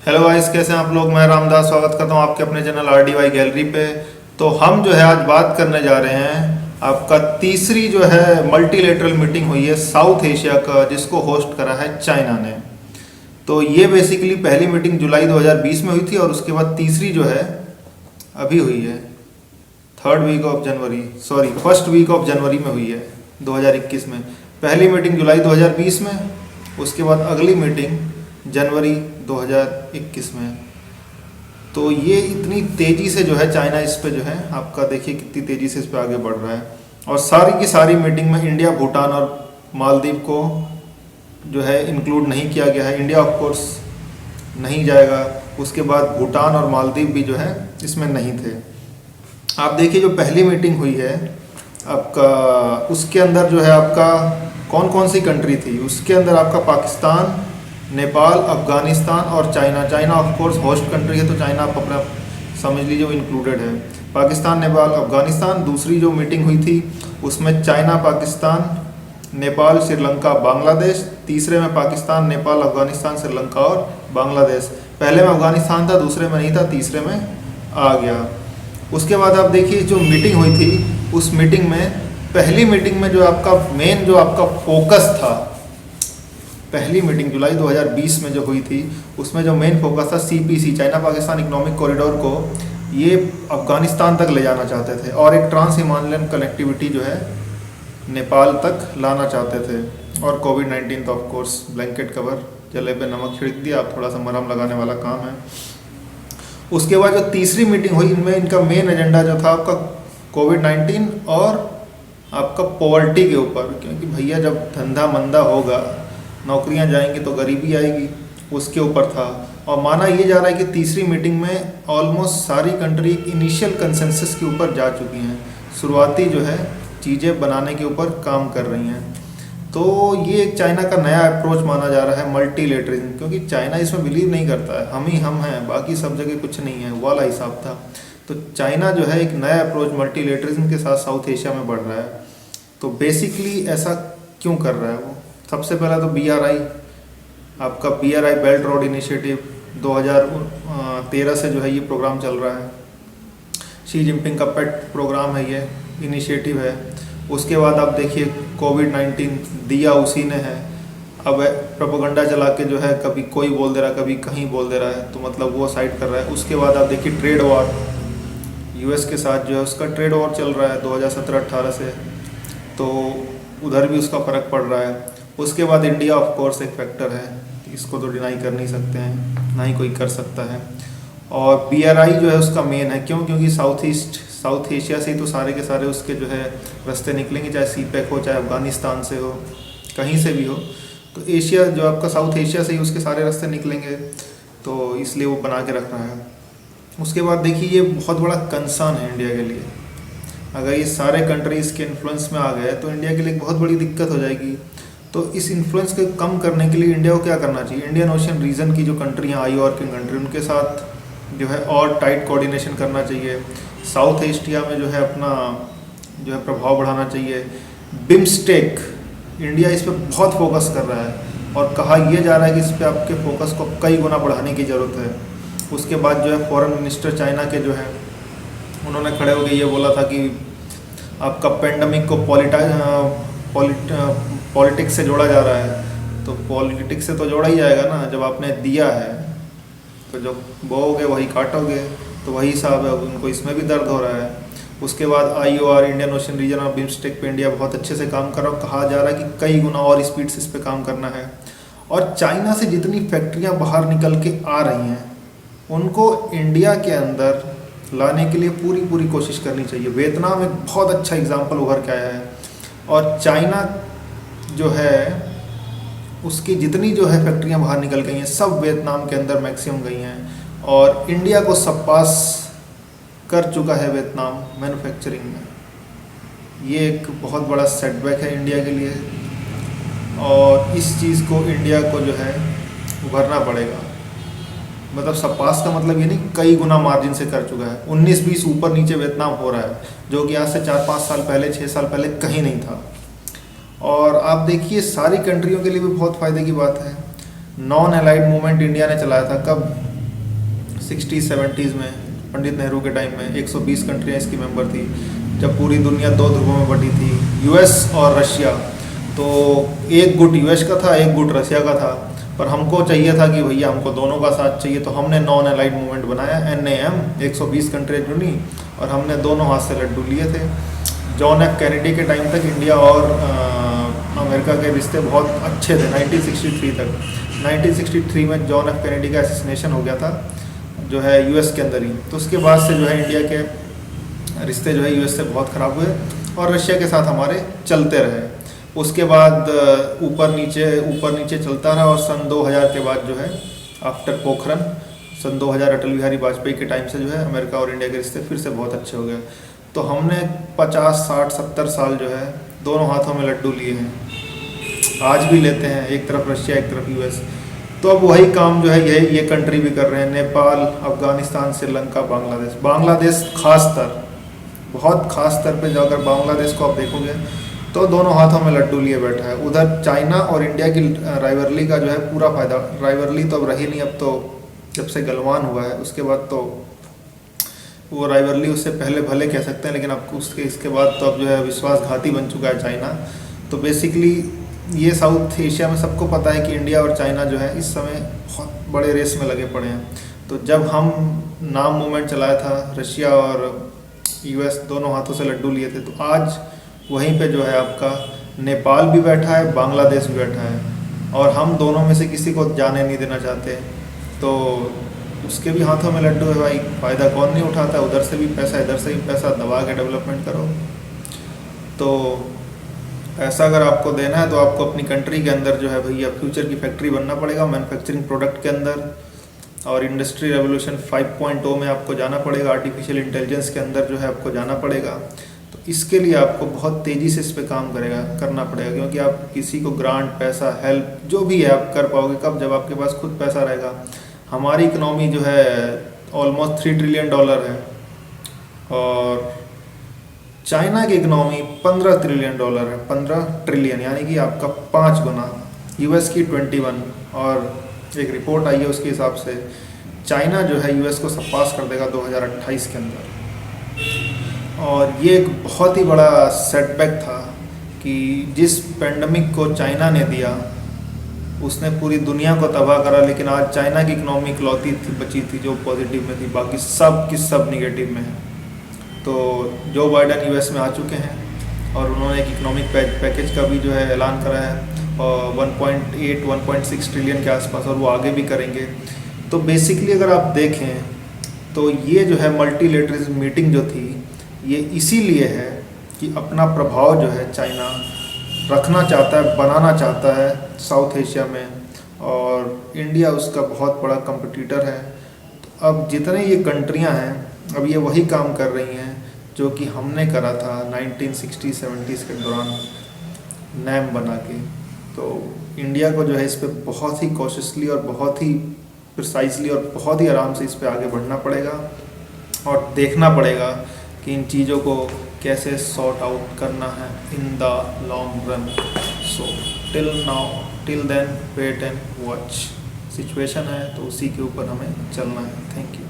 Hello guys, कैसे हैं आप लोग। मैं रामदास स्वागत करता हूं आपके अपने चैनल RDY गैलरी पे। तो हम जो है आज बात करने जा रहे हैं आपका तीसरी जो है मल्टीलेटरल मीटिंग हुई है साउथ एशिया का, जिसको होस्ट करा है चाइना ने। तो ये बेसिकली पहली मीटिंग जुलाई 2020 में हुई थी और उसके बाद तीसरी जो है अभी हुई है फर्स्ट वीक ऑफ जनवरी में हुई है 2021 में। पहली मीटिंग जुलाई 2020 में, उसके बाद अगली मीटिंग जनवरी 2021 में। तो ये इतनी तेज़ी से जो है चाइना इस पे जो है आपका देखिए कितनी तेज़ी से इस पे आगे बढ़ रहा है। और सारी की सारी मीटिंग में इंडिया, भूटान और मालदीव को जो है इंक्लूड नहीं किया गया है। इंडिया ऑफ कोर्स नहीं जाएगा, उसके बाद भूटान और मालदीव भी जो है इसमें नहीं थे। आप देखिए जो पहली मीटिंग हुई है आपका, उसके अंदर जो है आपका कौन कौन सी कंट्री थी। उसके अंदर आपका पाकिस्तान, नेपाल, अफगानिस्तान और China of course host country है, तो चाइना आप अपना समझ लीजिए वो इंक्लूडेड है। पाकिस्तान, नेपाल, अफगानिस्तान। दूसरी जो मीटिंग हुई थी उसमें चाइना, पाकिस्तान, नेपाल, श्रीलंका, बांग्लादेश। तीसरे में पाकिस्तान, नेपाल, अफगानिस्तान, श्रीलंका और बांग्लादेश। पहले में अफगानिस्तान था, दूसरे में नहीं था, तीसरे में आ गया। उसके बाद आप देखिए जो मीटिंग हुई थी उस मीटिंग में, पहली मीटिंग में जो आपका मेन जो आपका फोकस था, पहली मीटिंग जुलाई 2020 में जो हुई थी उसमें जो मेन फोकस था CPC, China Pakistan economic corridor को ये अफगानिस्तान तक ले जाना चाहते थे और एक ट्रांस हिमालयन कनेक्टिविटी जो है नेपाल तक लाना चाहते थे। और कोविड-19 तो ऑफ कोर्स ब्लैंकेट कवर, जले पे नमक छिड़क दिया, अब थोड़ा सा मरहम लगाने वाला काम है। उसके बाद जो तीसरी मीटिंग हुई इनमें इनका मेन एजेंडा जो था आपका कोविड-19 और आपका पॉवर्टी के ऊपर, क्योंकि भैया जब धंधा मंदा होगा, नौकरियां जाएंगी तो गरीबी आएगी, उसके ऊपर था। और माना ये जा रहा है कि तीसरी मीटिंग में ऑलमोस्ट सारी कंट्री इनिशियल कंसेंसस के ऊपर जा चुकी हैं, शुरुआती जो है चीज़ें बनाने के ऊपर काम कर रही हैं। तो ये एक चाइना का नया अप्रोच माना जा रहा है मल्टीलेटरिज्म, क्योंकि चाइना इसमें बिलीव नहीं करता है, हम ही हम हैं, बाकी सब जगह कुछ नहीं है वाला हिसाब था। तो चाइना जो है एक नया अप्रोच मल्टीलेटरिज्म के साथ साउथ एशिया में बढ़ रहा है। तो बेसिकली ऐसा क्यों कर रहा है वो, सबसे पहला तो BRI, आपका BRI बेल्ट रोड इनिशिएटिव 2013 से जो है ये प्रोग्राम चल रहा है। शी जिनपिंग का पेट प्रोग्राम है, ये इनिशिएटिव है। उसके बाद आप देखिए कोविड-19 दिया उसी ने है। अब प्रोपेगेंडा चला के जो है कभी कोई बोल दे रहा है, कभी कहीं बोल दे रहा है, तो मतलब वो साइड कर रहा है। उसके बाद आप देखिए ट्रेड वॉर, US के साथ जो है उसका ट्रेड वॉर चल रहा है 2017-18 से, तो उधर भी उसका फ़र्क पड़ रहा है। उसके बाद इंडिया ऑफ कोर्स एक फैक्टर है, इसको तो डिनाई कर नहीं सकते हैं, ना ही कोई कर सकता है। और BRI जो है उसका मेन है, क्योंकि साउथ एशिया से ही तो सारे के सारे उसके जो है रास्ते निकलेंगे, चाहे CPEC हो, चाहे अफगानिस्तान से हो, कहीं से भी हो। तो एशिया जो आपका साउथ एशिया से ही उसके सारे रास्ते निकलेंगे, तो इसलिए वो बना के रख रहा है। उसके बाद देखिए ये बहुत बड़ा कंसर्न है इंडिया के लिए। अगर ये सारे कंट्रीज़ के इन्फ्लुएंस में आ गए तो इंडिया के लिए एक बहुत बड़ी दिक्कत हो जाएगी। तो इस इन्फ्लुएंस को कम करने के लिए इंडिया को क्या करना चाहिए, इंडियन ओशन रीजन की जो कंट्रियाँ IOR की कंट्री, उनके साथ जो है और टाइट कोऑर्डिनेशन करना चाहिए। साउथ एशिया में जो है अपना जो है प्रभाव बढ़ाना चाहिए। बिम्स्टेक, इंडिया इस पर बहुत फोकस कर रहा है और कहा यह जा रहा है कि इस पर आपके फोकस को कई गुना बढ़ाने की ज़रूरत है। उसके बाद जो है फॉरेन मिनिस्टर चाइना के जो है उन्होंने खड़े होकर ये बोला था कि आपका पेंडेमिक को पॉलिटिक्स से जोड़ा जा रहा है। तो पॉलिटिक्स से तो जोड़ा ही जाएगा ना, जब आपने दिया है तो जो बोओगे वही काटोगे, तो वही हिसाब है। उनको इसमें भी दर्द हो रहा है। उसके बाद IOR, इंडियन ओशन रीजन और बिम्स्टेक पे इंडिया बहुत अच्छे से काम कर रहा है। कहा जा रहा है कि कई गुना और स्पीड से इस पे काम करना है। और चाइना से जितनी फैक्ट्रियां बाहर निकल के आ रही हैं उनको इंडिया के अंदर लाने के लिए पूरी कोशिश करनी चाहिए। वियतनाम एक बहुत अच्छा एग्जाम्पल उभर के आया है। और चाइना जो है उसकी जितनी जो है फैक्ट्रियां बाहर निकल गई हैं सब वियतनाम के अंदर मैक्सिमम गई हैं। और इंडिया को सब पास कर चुका है वियतनाम मैन्युफैक्चरिंग में। ये एक बहुत बड़ा सेटबैक है इंडिया के लिए और इस चीज़ को इंडिया को जो है उभरना पड़ेगा। मतलब सब पास का मतलब ये नहीं, कई गुना मार्जिन से कर चुका है। 19-20 ऊपर नीचे वियतनाम हो रहा है, जो कि आज से 4-5 साल पहले, 6 साल पहले कहीं नहीं था। और आप देखिए सारी कंट्रियों के लिए भी बहुत फ़ायदे की बात है। नॉन अलाइड मूवमेंट इंडिया ने चलाया था कब, 60-70s में, पंडित नेहरू के टाइम में 120 कंट्रियाँ इसकी मेंबर थी, जब पूरी दुनिया दो ध्रुवों में बटी थी, यूएस और रशिया। तो एक गुट यूएस का था, एक गुट रशिया का था, पर हमको चाहिए था कि भैया हमको दोनों का साथ चाहिए, तो हमने नॉन अलाइड मूवमेंट बनाया, NAM। 120 कंट्रियाँ चुनी और हमने दोनों हाथ से लड्डू लिए थे। जॉन एफ कैनेडी के टाइम तक इंडिया और अमेरिका के रिश्ते बहुत अच्छे थे, 1963 तक। 1963 में जॉन एफ कैनेडी का असैसिनेशन हो गया था, जो है यूएस के अंदर ही। तो उसके बाद से जो है इंडिया के रिश्ते जो है यूएस से बहुत ख़राब हुए और रशिया के साथ हमारे चलते रहे। उसके बाद ऊपर नीचे चलता रहा और सन 2000 के बाद जो है आफ्टर पोखरन, सन 2000 अटल बिहारी वाजपेयी के टाइम से जो है अमेरिका और इंडिया के रिश्ते फिर से बहुत अच्छे हो गए। तो हमने 50, 60, 70 साल जो है दोनों हाथों में लड्डू लिए हैं, आज भी लेते हैं, एक तरफ रशिया एक तरफ यूएस। तो अब वही काम जो है ये कंट्री भी कर रहे हैं, नेपाल, अफगानिस्तान, श्रीलंका, बांग्लादेश खास स्तर, बहुत खास स्तर पे जो अगर बांग्लादेश को आप देखोगे तो दोनों हाथों में लड्डू लिए बैठा है। उधर चाइना और इंडिया की राइवरली का जो है पूरा फायदा, राइवरली तो अब रही नहीं, अब तो जब से गलवान हुआ है उसके बाद तो वो राइवरली उससे पहले भले कह सकते हैं, लेकिन अब इसके बाद तो अब जो है विश्वासघाती बन चुका है चाइना। तो बेसिकली ये साउथ एशिया में सबको पता है कि इंडिया और चाइना जो है इस समय बहुत बड़े रेस में लगे पड़े हैं। तो जब हम नाम मूवमेंट चलाया था, रशिया और यूएस दोनों हाथों से लड्डू लिए थे, तो आज वहीं पे जो है आपका नेपाल भी बैठा है, बांग्लादेश भी बैठा है, और हम दोनों में से किसी को जाने नहीं देना चाहते। तो उसके भी हाथों में लड्डू है भाई, फ़ायदा कौन नहीं उठाता, उधर से भी पैसा इधर से भी पैसा, दबा के डेवलपमेंट करो। तो ऐसा अगर आपको देना है तो आपको अपनी कंट्री के अंदर जो है भैया फ्यूचर की फैक्ट्री बनना पड़ेगा, मैन्युफैक्चरिंग प्रोडक्ट के अंदर, और इंडस्ट्री रेवोल्यूशन 5.0 में आपको जाना पड़ेगा, आर्टिफिशियल इंटेलिजेंस के अंदर जो है आपको जाना पड़ेगा। तो इसके लिए आपको बहुत तेज़ी से इस पर काम करना पड़ेगा, क्योंकि आप किसी को ग्रांट, पैसा, हेल्प जो भी है आप कर पाओगे कब, जब आपके पास खुद पैसा रहेगा। हमारी इकनॉमी जो है ऑलमोस्ट $3 ट्रिलियन है और चाइना की इकनॉमी $15 ट्रिलियन है, 15 ट्रिलियन, यानी कि आपका 5 गुना, यूएस की 21। और एक रिपोर्ट आई है उसके हिसाब से चाइना जो है यूएस को सरपास कर देगा 2028 के अंदर। और ये एक बहुत ही बड़ा सेटबैक था कि जिस पेंडेमिक को चाइना ने दिया उसने पूरी दुनिया को तबाह करा, लेकिन आज चाइना की इकनॉमी इकलौती बची थी जो पॉजिटिव में थी, बाकी सब की सब निगेटिव में है। तो जो बाइडन यूएस में आ चुके हैं और उन्होंने एक इकोनॉमिक पैकेज का भी जो है ऐलान करा है, और 1.8, 1.6 ट्रिलियन के आसपास, और वो आगे भी करेंगे। तो बेसिकली अगर आप देखें तो ये जो है मल्टीलेटरल मीटिंग जो थी, ये इसीलिए है कि अपना प्रभाव जो है चाइना रखना चाहता है, बनाना चाहता है साउथ एशिया में, और इंडिया उसका बहुत बड़ा कंपटीटर है। तो अब जितने ये कंट्रियां हैं अब ये वही काम कर रही हैं जो कि हमने करा था 1960-70s के दौरान नैम बना के। तो इंडिया को जो है इस पर बहुत ही कॉशियसली और बहुत ही प्रिसाइजली और बहुत ही आराम से इस पर आगे बढ़ना पड़ेगा और देखना पड़ेगा कि इन चीज़ों को कैसे सॉर्ट आउट करना है in the long run. So till then wait and watch, situation है तो उसी के ऊपर हमें चलना है। Thank you.